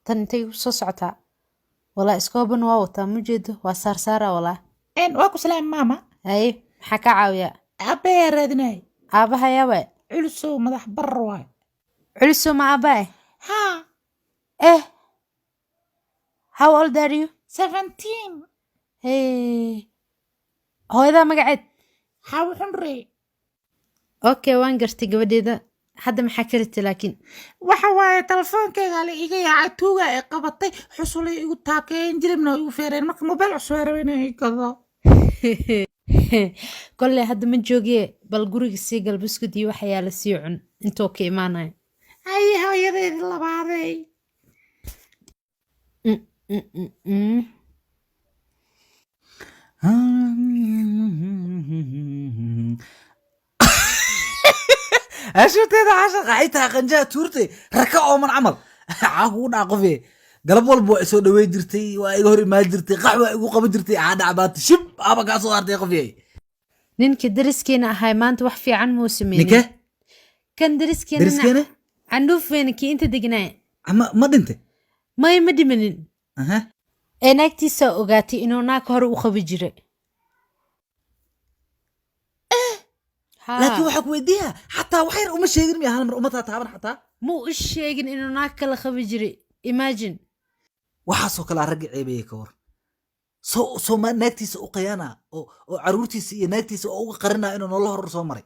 tan intay u soo socotaa walaa iskooban waa wataa ma jeedo waa saarsaara walaa waa ku salaam maama haye maxaa ka caawiya aabbayaa raadinay aabahayaaba culusow madax barar waay culiso ma aabaa haa how old are you 17 hey hooyadaa magaceed xaw xunrey okay waan gartay gabadheeda hadda maxaa karita laakiin waxa waaye telefoonkeega la iga yaacay tuuga ay qabatay xusulay igu taakeen jiribna igu feereen marka mobil cusub rabeen ay gado kolle hadda ma joogiye bal guriga sii gal buskud iyo waxa yaala sii cun intoo ka imaanaya ay hooyadeedi labaaday ashurteeda caashaqa xitaa qanjaa tuurtay raka ooman camal caa kugu dhaaqofe galab walba waa isoo dhawey jirtay waa iga hor imaan jirtay qax waa igu qaban jirtay caadhacabaata shib aba kaa soo hartay qofyay ninka dariskeena ahay maanta wax fiican muu sameeyey ninka kan dariskeena candhuufeena kii inta degnaa ma dhintay may ma dhimanin ee naagtiisa ogaatay inuu naag hore u qabi jiray laakiin waxaa ku weydiiyaa xataa wax yar uma sheegin miya hal mar uma taataaban xataa muu u sheegin inuu naag kala qabi jiray imagine waxaasoo kalaa ragga ceebayay ka war soo naagtiisa u qayaana oo caruurtiisa iyo naagtiisa oo uga qarinaa inuu nolol hor soo maray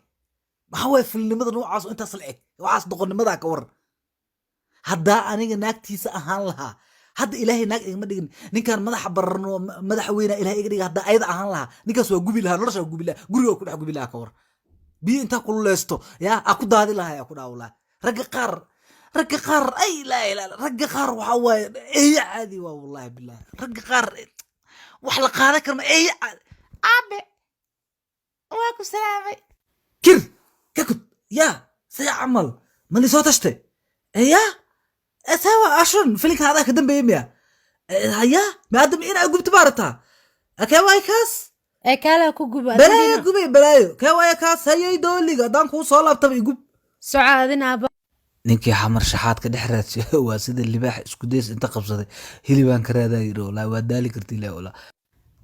maxaa waaya filnimada noocaas oo intaas la eg waxaas doqonnimadaa ka waran haddaa aniga naagtiisa ahaan lahaa hadda ilaahay naag igama dhigin ninkaan madaxa bararno madaxa weynaa ilahay iga dhiga haddaa ayada ahaan lahaa ninkaas waa gubi lahaa nolosha waa gubi lahaa guriga ku dhex gubi lahaa ka war biyo intaa kululeysto yaa aa ku daadi lahaa yaa ku dhaawo lahaa ragga qaar ay laa ilaa ragga qaar waxaa waaye eeya caadi waa wallahi billahi ragga qaar wax la qaadan karma eeya caadi aabe waa ku salaamay kir ka kud yaa say camal mali soo tashtay yaa sawa ashun filinka hadaa ka dambeeya miya yaa maadam inaa gubta baarataa akee waay kaas ee kaala ku guba balaayo gubay balaayo kee waay kaas hayay dooliga haddaan kuu soo laabtaba igub socaadin aaba ninkii xamar shaxaad ka dhex raadshay waa sida libaax isku days inta qabsaday hilibaan ka raadaa yidhi walaa waa daali karti ilaa walaa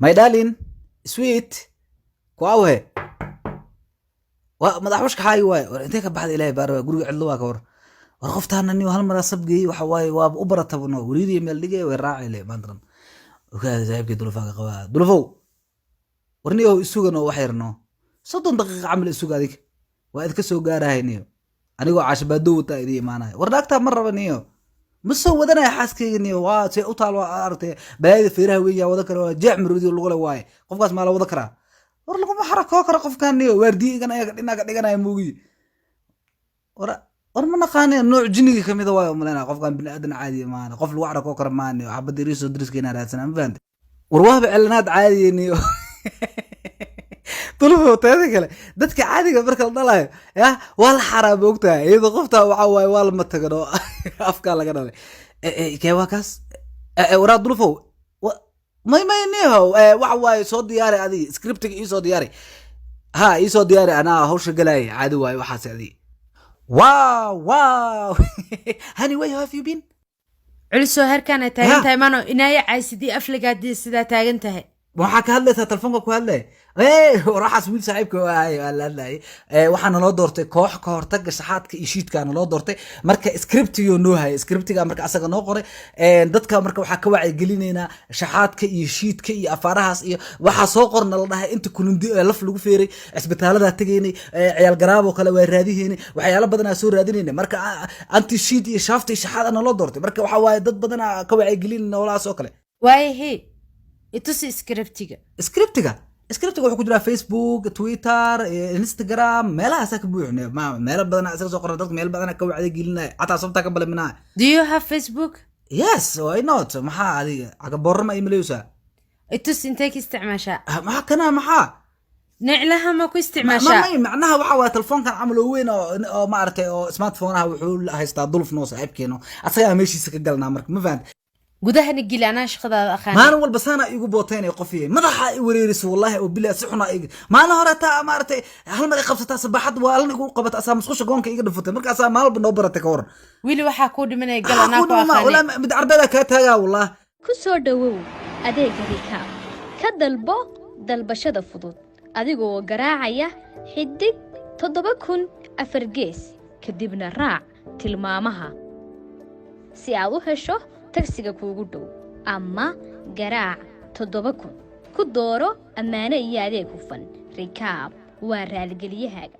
my darling sweet kuawhe waa madax washka xaayi waaye war intee ka baxda ilaahay baaraba guriga cidlo waa ka war qoftaana niyo hal maraa sabgeeyey waxa waaye waaba u baratabno weliidii meel dhigay way raacile maantran ogaada saaxiibkii dulufaaga qabaa dulufow warniyow isugan oo wax yarno 30 daqiiqa camal isuga adig waa idka soo gaarahay niyo anigoo caashabaado wataa idii imaanaya war naagtaa ma raba niyo ma soo wadanaya xaaskeyga niyo waa see u taal waa aragtay baayada feeraha weyn yaa wada kara waa jeex maroodi lagu le waaye qofkaas maa la wada karaa war laguma xarakoo karo qofkaan niyo waardiyigan ayaga dhinaga dhiganaya muugiyi war ma naqaanay nooc jinniga kamida waayo umaleyna qofkan bini aadan caadi maana qof lagu xarakoo karo maana xabad iriso driskeena raadsanaa ma fahantay war waaba celanaad caadiyeniyo dulufo teeda kale dadka caadiga marka la dhalayo yaa waa la xaraam ogtahay iyadoo qoftaa waxaa waaye waa lama tagan oo afkaa laga dhalay kee waa kaas waraa dulufow may niho waxa waaye soo diyaari adigi scriptiga iisoo diyaari ha iisoo diyaari anaa hawsha galaya caadi waaye waxaas adigi wow honey where have you been culiso harkaan ay taagan tahay mano inaayo caysidii afligaadii sidaa taagan tahay waxaa ka hadlaysaa telefoonka ku hadlay waxaas wiil saaxiibka waa la hadlayay waxaa naloo doortay koox ka hortaga shaxaadka iyo shiidka naloo doortay marka scriptigo noo hayay scriptiga marka asaga noo qoray dadka marka waxaa ka wacyigelinaynaa shaxaadka iyo shiidka iyo afaarahaas iyo waxaa soo qorna la dhahay inta kulundi laf lagu feeray cisbitaaladaa tegaynay ciyaal garaabo kale waa raadihaynay waxyaalo badanaa soo raadinaynay marka anti shiid iyo shaafta iyo shaxaad naloo doortay marka waxaa waaye dad badanaa ka wacyigelinayna walahaas oo kale waayahe itusi scriptiga wuxuu ku jiraa Facebook, Twitter, Instagram, meelahaas ka buuxnay meel badan asaga soo qoray dadka meel badan ka wacdi gelinay xataa sabta ka balminaa do you have Facebook yes why not maxaa adiga aga borma iimaysa itus intee ka isticmaashaa maxaa kana maxaa niclaha ma ku isticmaashaa macnaha waxa waa telefoonkan camal oo weyn oo maartay oo smartphone ah wuxuu haystaa duluf noo saaxiibkeeno asaga meeshiisa ka galnaa marka ma fahanti gudahana gili anaa shaqadaada aqaan maalin walba saana igu bootaynay qofiyay madaxa i wareeriso wallahi oo bilaa si xuna iga maalin hore taa maartay hal mar ay qabsataa sabaxad waa alna igu qabata asaa musqusha goonka iga dhafatay markaas maalba noo baratay ka waran wili waxaa ku dhimanay gal anaa ku aqaan wala mid arbeeda ka taagaa wallahi ku soo dhawow adeega rikaab ka dalbo dalbashada fudud adigoo garaacaya xidig 7004 gees kadibna raac tilmaamaha si aad u hesho tagsiga kuugu dhow ama garaac 7000 ku dooro ammaano iyo adeeg hufan rikaab waa raaligelyahaaga